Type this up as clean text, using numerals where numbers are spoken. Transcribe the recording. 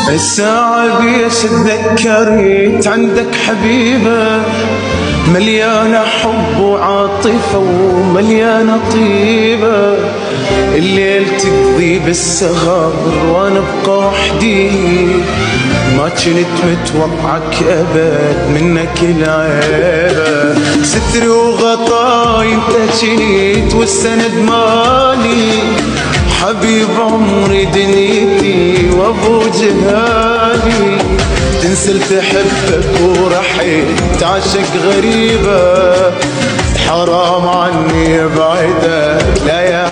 الساعة بيش تذكرت عندك حبيبة مليانة حب وعاطفة ومليانة طيبة. الليل تقضي بالسهر وانا ابقى وحدي، ما كنت متوقعك ابد منك العيبة. ستري وغطاي انت كنت والسند مالي، حبيب عمري دنيتي وابو جهالي. تنسل تحبك ورحيت تعشق غريبة، حرام عني بعدك لا يا